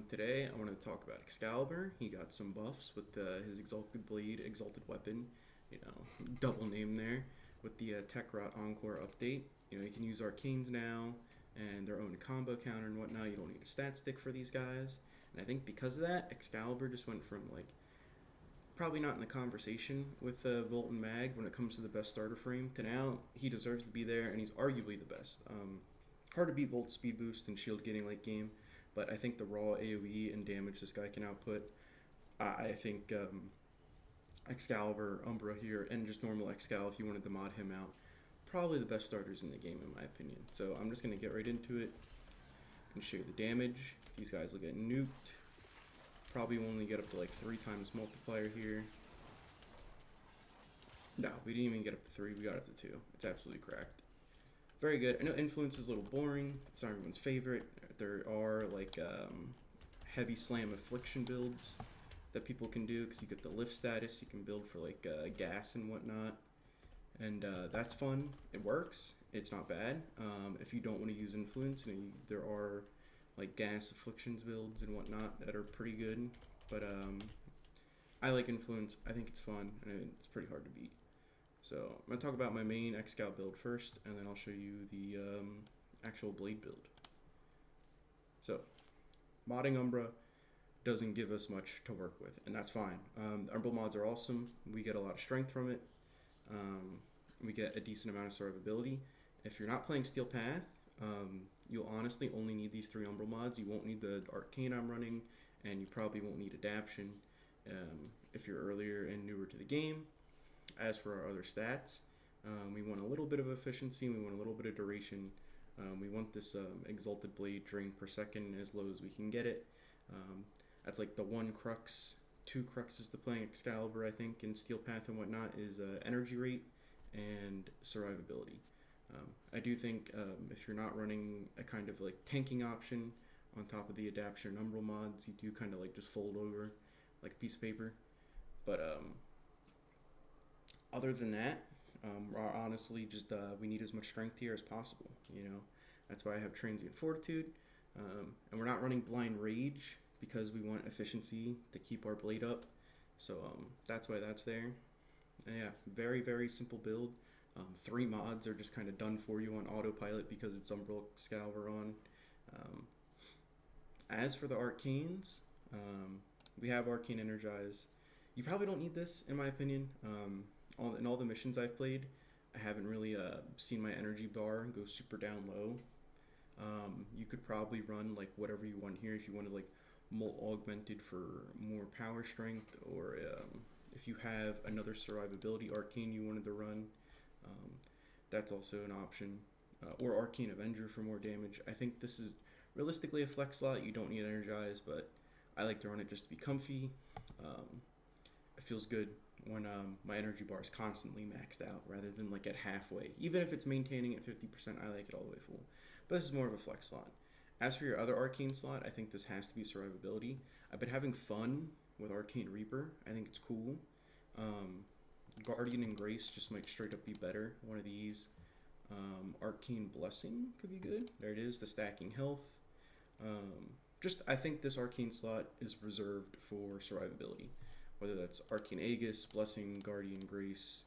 today I want to talk about Excalibur. He got some buffs with his Exalted Blade, Exalted Weapon, double name there, with the Tech Rot Encore update. You can use arcanes now and their own combo counter and whatnot. You don't need a stat stick for these guys. And I think because of that, Excalibur just went from probably not in the conversation with Volt and Mag when it comes to the best starter frame to now he deserves to be there and he's arguably the best. Hard to beat Volt's speed boost and shield getting late game, but I think the raw AoE and damage this guy can output, I think Excalibur, Umbra here, and just normal Excal if you wanted to mod him out, probably the best starters in the game in my opinion. So I'm just going to get right into it and show you the damage. These guys will get nuked. Probably only get up to 3 times multiplier here. No, we didn't even get up to 3, we got up to 2. It's absolutely cracked. Very good. I know Influence is a little boring. It's not everyone's favorite. There are heavy slam affliction builds that people can do because you get the lift status. You can build for gas and whatnot, and that's fun. It works. It's not bad. If you don't want to use Influence, there are gas afflictions builds and whatnot that are pretty good. But I like Influence. I think it's fun and it's pretty hard to beat. So I'm going to talk about my main Excal build first, and then I'll show you the actual blade build. So modding Umbra doesn't give us much to work with, and that's fine. Umbra mods are awesome. We get a lot of strength from it. We get a decent amount of survivability. If you're not playing Steel Path, you'll honestly only need these 3 Umbra mods. You won't need the Arcane I'm running, and you probably won't need Adaption if you're earlier and newer to the game. As for our other stats, we want a little bit of efficiency, we want a little bit of duration. We want this Exalted Blade drain per second as low as we can get it. That's the 1 crux, 2 cruxes to playing Excalibur, I think, in Steel Path and whatnot, is energy rate and survivability. I do think if you're not running a kind of tanking option on top of the Adaption and Umbral mods, you do kind of just fold over like a piece of paper. But other than that, honestly, just we need as much strength here as possible. That's why I have Transient Fortitude, and we're not running Blind Rage because we want efficiency to keep our blade up. So that's why that's there. And yeah, very, very simple build. 3 mods are just kind of done for you on autopilot because it's Umbral Excalibur on. As for the Arcanes, we have Arcane Energize. You probably don't need this, in my opinion. In all the missions I've played, I haven't really seen my energy bar go super down low. You could probably run whatever you want here if you wanted Molt Augmented for more power strength, or if you have another survivability arcane you wanted to run, that's also an option. Or Arcane Avenger for more damage. I think this is realistically a flex slot. You don't need Energize, but I like to run it just to be comfy. It feels good when my energy bar is constantly maxed out rather than at halfway. Even if it's maintaining at 50%, I like it all the way full. But this is more of a flex slot. As for your other Arcane slot, I think this has to be survivability. I've been having fun with Arcane Reaper. I think it's cool. Guardian and Grace just might straight up be better. One of these. Arcane Blessing could be good. There it is, the stacking health. I think this Arcane slot is reserved for survivability. Whether that's Arcane Aegis, Blessing, Guardian, Grace.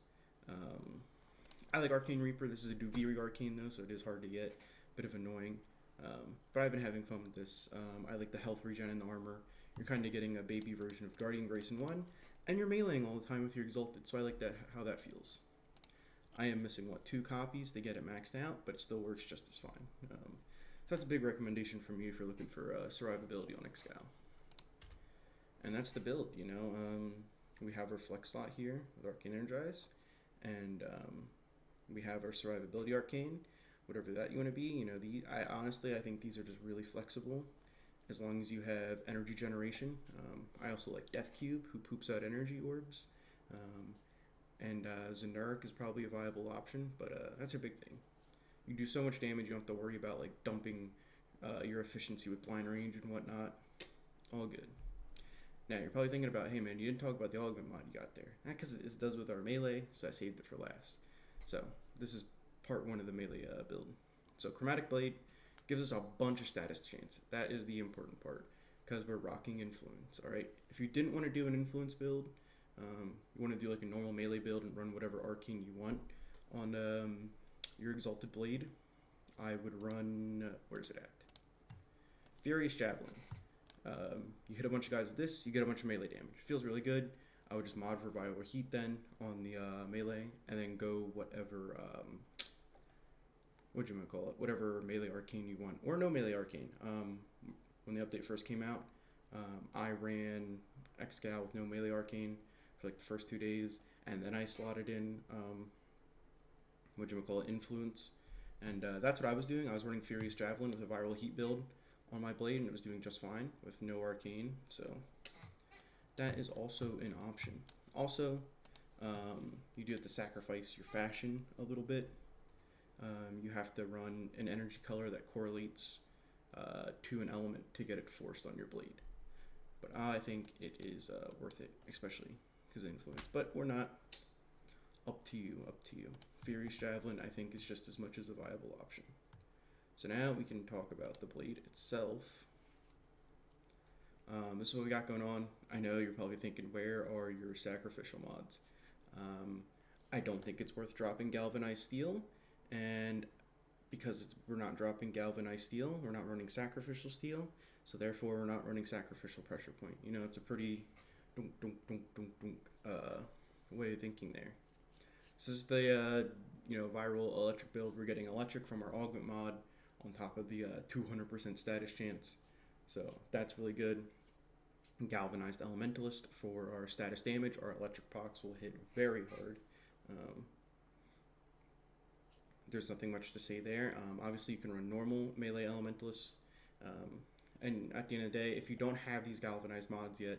I like Arcane Reaper. This is a Duviri Arcane though, so it is hard to get. Bit of annoying. But I've been having fun with this. I like the health regen and the armor. You're kind of getting a baby version of Guardian Grace in one, and you're meleeing all the time with your Exalted, so I like that how that feels. I am missing, 2 copies to get it maxed out, but it still works just as fine. So that's a big recommendation from me if you're looking for survivability on Excal. And that's the build, we have our flex slot here with Arcane Energize, and we have our survivability Arcane, whatever that you want to be. I think these are just really flexible as long as you have energy generation. I also like Death Cube, who poops out energy orbs, and Zenuric is probably a viable option, but that's a big thing. You do so much damage, you don't have to worry about dumping your efficiency with blind range and whatnot. All good. Now, you're probably thinking about, hey man, you didn't talk about the augment mod you got there. Not because it does with our melee, so I saved it for last. So, this is part 1 of the melee build. So, Chromatic Blade gives us a bunch of status chains. That is the important part. because we're rocking influence. All right. If you didn't want to do an influence build, you want to do like a normal melee build and run whatever arcane you want on your Exalted Blade, I would run, where's it at? Furious Javelin. You hit a bunch of guys with this, you get a bunch of melee damage. It feels really good. I would just mod for viral heat then on the melee, and then go whatever, whatever melee arcane you want, or no melee arcane. When the update first came out, I ran Excalibur with no melee arcane for like the first 2 days, and then I slotted in influence, and that's what I was doing. I was running Furious Javelin with a viral heat build on my blade, and it was doing just fine with no arcane. So that is also an option. Also, you do have to sacrifice your fashion a little bit. You have to run an energy color that correlates to an element to get it forced on your blade. But I think it is worth it, especially because of influence. But we're not. Up to you. Furious Javelin, I think, is just as much as a viable option. So now we can talk about the blade itself. This is what we got going on. I know you're probably thinking, where are your sacrificial mods? I don't think it's worth dropping Galvanized Steel, and because we're not dropping Galvanized Steel, we're not running Sacrificial Steel, so therefore we're not running Sacrificial Pressure Point. You know, it's a pretty way of thinking there. This is the viral electric build. We're getting electric from our augment mod on top of the 200% status chance, so that's really good. Galvanized Elementalist for our status damage. Our electric pox will hit very hard. There's nothing much to say there. Obviously, you can run normal melee Elementalists, and at the end of the day, if you don't have these galvanized mods yet,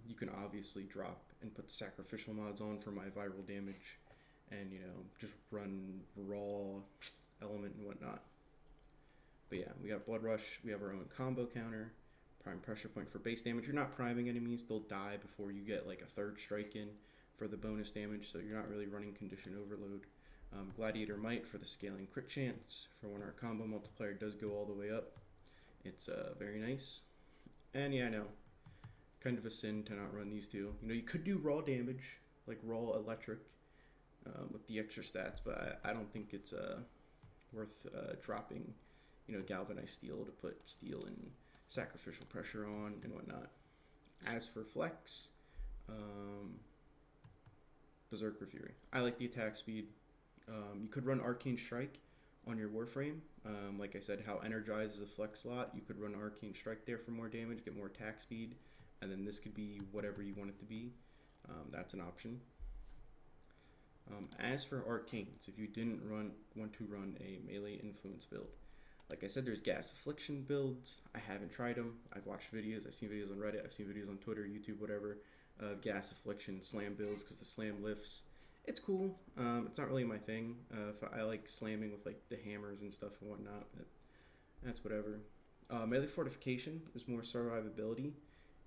you can obviously drop and put the sacrificial mods on for my viral damage, and just run raw element and whatnot. But yeah, we got Blood Rush. We have our own combo counter. Prime Pressure Point for base damage. You're not priming enemies, they'll die before you get like a third strike in for the bonus damage, so you're not really running Condition Overload. Gladiator Might for the scaling crit chance for when our combo multiplier does go all the way up. It's very nice. And yeah, I know, kind of a sin to not run these two. You could do raw damage, like raw electric, with the extra stats, but I don't think it's worth dropping, galvanized steel to put steel and sacrificial pressure on and whatnot. As for flex, Berserker Fury. I like the attack speed. You could run Arcane Strike on your Warframe. Like I said, how Energize is a flex slot. You could run Arcane Strike there for more damage, get more attack speed, and then this could be whatever you want it to be. That's an option. As for Arcanes, if you didn't want to run a melee influence build, like I said, there's gas affliction builds. I haven't tried them. I've watched videos. I've seen videos on Reddit. I've seen videos on Twitter, YouTube, whatever, of gas affliction slam builds because the slam lifts. It's cool. It's not really my thing. If I like slamming with like the hammers and stuff and whatnot, that's whatever. Melee fortification is more survivability.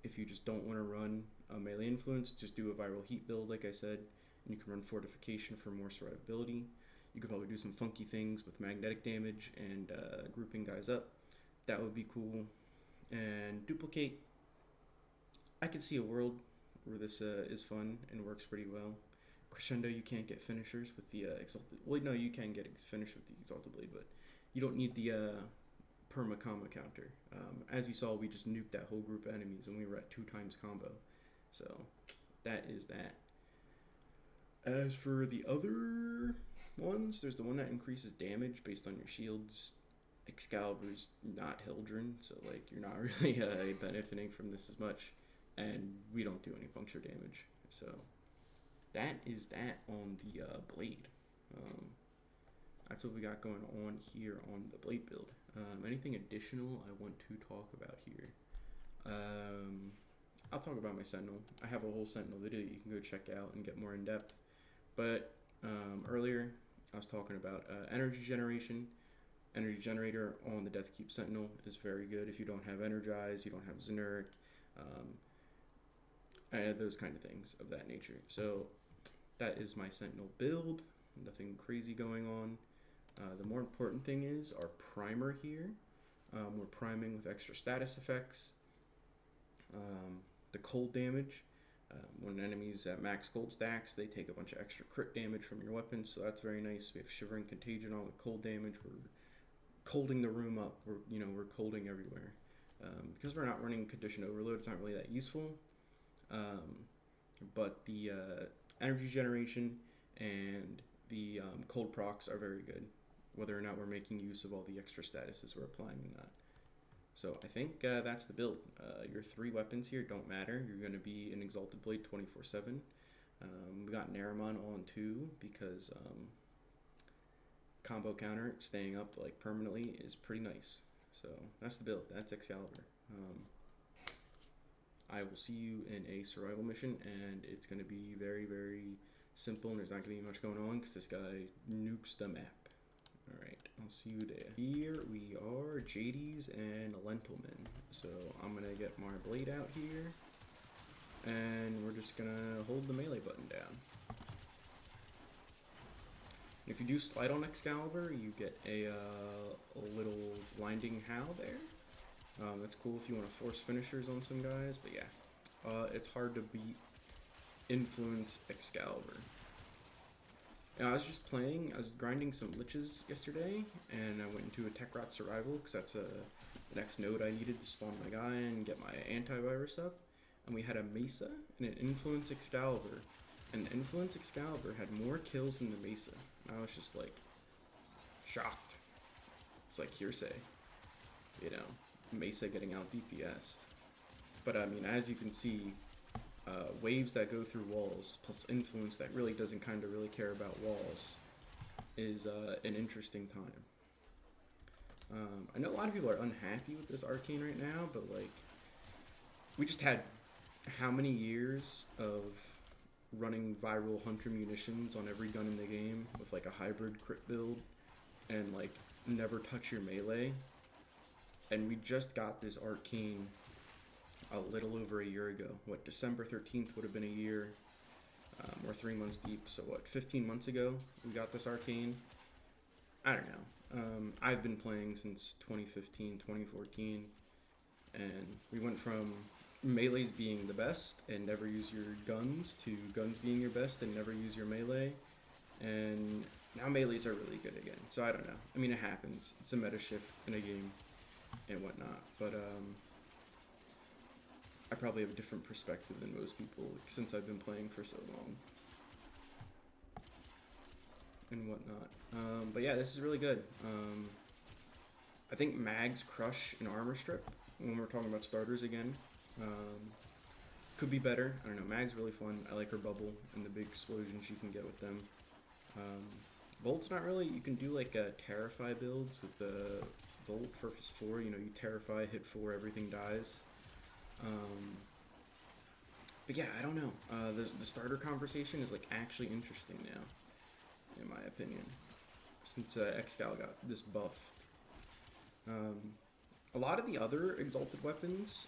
If you just don't want to run a melee influence, just do a viral heat build, like I said, and you can run fortification for more survivability. You could probably do some funky things with magnetic damage and grouping guys up. That would be cool. And duplicate. I could see a world where this is fun and works pretty well. Crescendo, you can't get finishers with the Exalted. Well, no, you can get finished with the Exalted Blade, but you don't need the perma combo counter. As you saw, we just nuked that whole group of enemies, and we were at 2 times combo. So that is that. As for the other ones, there's the one that increases damage based on your shields. Excalibur's not Hildren, so like you're not really benefiting from this as much, and we don't do any puncture damage. So that is that on the blade. That's what we got going on here on the blade build. Anything additional I want to talk about here? I'll talk about my Sentinel. I have a whole Sentinel video you can go check out and get more in depth. But earlier I was talking about energy generation. Energy generator on the Deathkeep Sentinel is very good if you don't have Energize, you don't have Xeneric, those kind of things of that nature. So that is my Sentinel build. Nothing crazy going on. The more important thing is our primer here. We're priming with extra status effects. The cold damage. When enemies at max cold stacks, they take a bunch of extra crit damage from your weapons, so that's very nice. We have Shivering Contagion on with cold damage. We're colding the room up. We're colding everywhere. Because we're not running Condition Overload, it's not really that useful. But the energy generation and the cold procs are very good, whether or not we're making use of all the extra statuses we're applying or not. So I think that's the build. Your 3 weapons here don't matter. You're going to be an Exalted Blade 24/7. We got Naramon on too because combo counter staying up like permanently is pretty nice. So that's the build. That's Excalibur. I will see you in a survival mission, and it's going to be very, very simple, and there's not going to be much going on because this guy nukes the map. Alright, I'll see you there. Here we are, JD's and Lentilman. So I'm going to get my blade out here, and we're just going to hold the melee button down. If you do slide on Excalibur, you get a little blinding howl there. That's cool if you want to force finishers on some guys, but yeah, it's hard to beat Influence Excalibur. And I was just playing, I was grinding some liches yesterday, and I went into a Tech Rot Survival, because that's the next node I needed to spawn my guy and get my antivirus up. And we had a Mesa and an Influence Excalibur, and the Influence Excalibur had more kills than the Mesa. I was just like, shocked. It's like hearsay, Mesa getting out DPS'd. But I mean, as you can see, waves that go through walls plus Influence that really doesn't really care about walls is an interesting time. I know a lot of people are unhappy with this arcane right now, but like, we just had how many years of running viral hunter munitions on every gun in the game with like a hybrid crit build and like never touch your melee, and we just got this arcane a little over a year ago. What, December 13th would have been a year. We're 3 months deep, so what, 15 months ago we got this arcane? I don't know. I've been playing since 2015, 2014, and we went from melees being the best and never use your guns to guns being your best and never use your melee, and now melees are really good again. So I don't know. I mean, it happens. It's a meta shift in a game and whatnot, but I probably have a different perspective than most people since I've been playing for so long and whatnot. But yeah, this is really good. I think Mag's Crush and Armor Strip, when we're talking about starters again, could be better. I don't know, Mag's really fun. I like her bubble and the big explosions you can get with them. Volt's not really, you can do like Terrify builds with the Volt for 4, you Terrify, hit 4, everything dies. But yeah, I don't know. The starter conversation is like actually interesting now, in my opinion, since Excal got this buff. A lot of the other Exalted weapons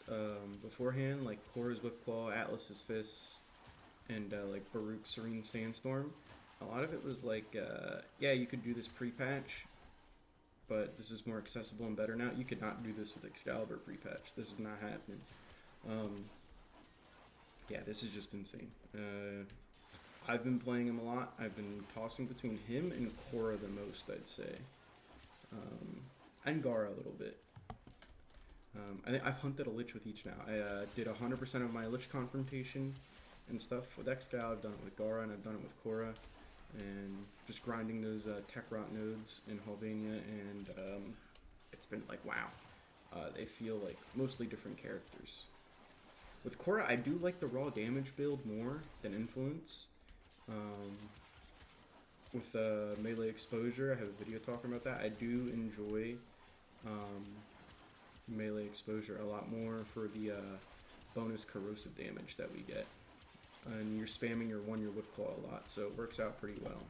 beforehand, like Korra's Whipclaw, Atlas's Fists, and like Baruch's Serene Sandstorm, a lot of it was like, yeah, you could do this pre-patch, but this is more accessible and better now. You could not do this with Excalibur pre-patch. This is not happening. Yeah, this is just insane. I've been playing him a lot. I've been tossing between him and Korra the most, I'd say. And Gara a little bit. I think I've hunted a Lich with each now. I did 100% of my Lich confrontation and stuff with Excal. I've done it with Gara and I've done it with Korra. And just grinding those Tech Rot nodes in Halvania, and it's been like, wow. They feel like mostly different characters. With Korra, I do like the raw damage build more than Influence. With melee exposure, I have a video talking about that. I do enjoy melee exposure a lot more for the bonus corrosive damage that we get. And you're spamming your Whipclaw a lot, so it works out pretty well.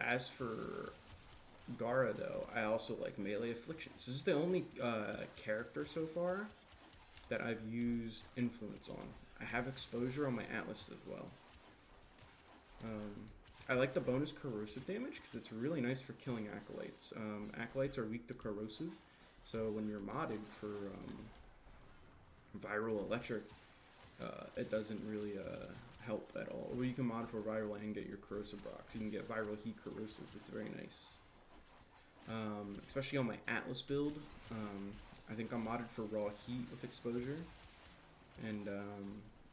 As for Gara, though, I also like melee afflictions. This is the only character so far that I've used Influence on. I have exposure on my Atlas as well. I like the bonus corrosive damage because it's really nice for killing acolytes. Acolytes are weak to corrosive, so when you're modded for Viral Electric, it doesn't really help at all. Well, you can mod for Viral and get your Corrosive rocks. You can get Viral Heat Corrosive. It's very nice. Especially on my Atlas build. I think I'm modded for Raw Heat with Exposure. And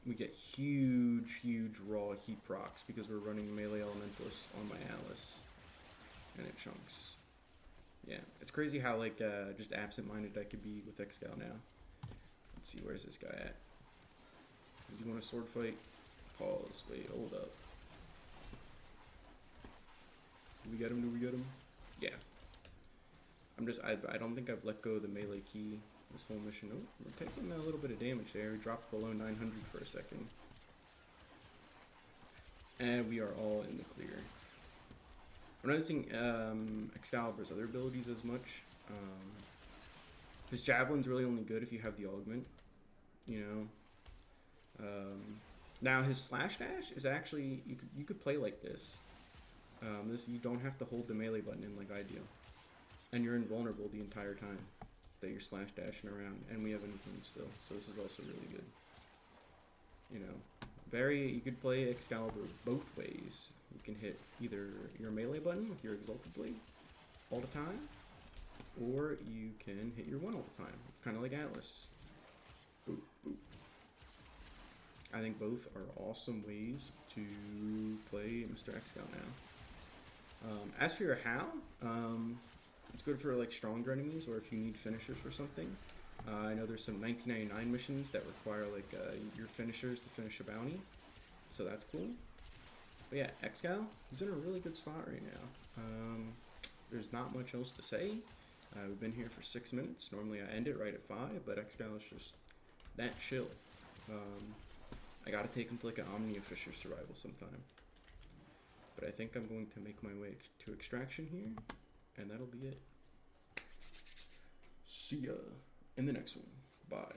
we get huge Raw Heat procs because we're running Melee Elementalist on my Atlas. And it chunks. Yeah, it's crazy how like just absent-minded I could be with Excal now. Let's see, where's this guy at? Does he want a sword fight? Pause. Wait, hold up. Do we get him? Do we get him? Yeah. I don't think I've let go of the melee key this whole mission. Oh, we're taking a little bit of damage there. We dropped below 900 for a second. And we are all in the clear. I'm not using Excalibur's other abilities as much. His Javelin's really only good if you have the augment, you know. Now his slash dash is actually, you could play like this. You don't have to hold the melee button in like I do. And you're invulnerable the entire time that you're slash dashing around. And we have influence still, so this is also really good. You know, you could play Excalibur both ways. You can hit either your melee button with your Exalted Blade all the time, or you can hit your one all the time. It's kind of like Atlas. Boop, boop. I think both are awesome ways to play Mr. Excal now. As for your how, it's good for like stronger enemies or if you need finishers for something. I know there's some 1999 missions that require like your finishers to finish a bounty, so that's cool. But yeah, Excal, he's in a really good spot right now. There's not much else to say. We've been here for 6 minutes. Normally I end it right at 5, but Excal is just that chill. I gotta take him to like an Omnia Fisher survival sometime. But I think I'm going to make my way to Extraction here, and that'll be it. See ya in the next one. Bye.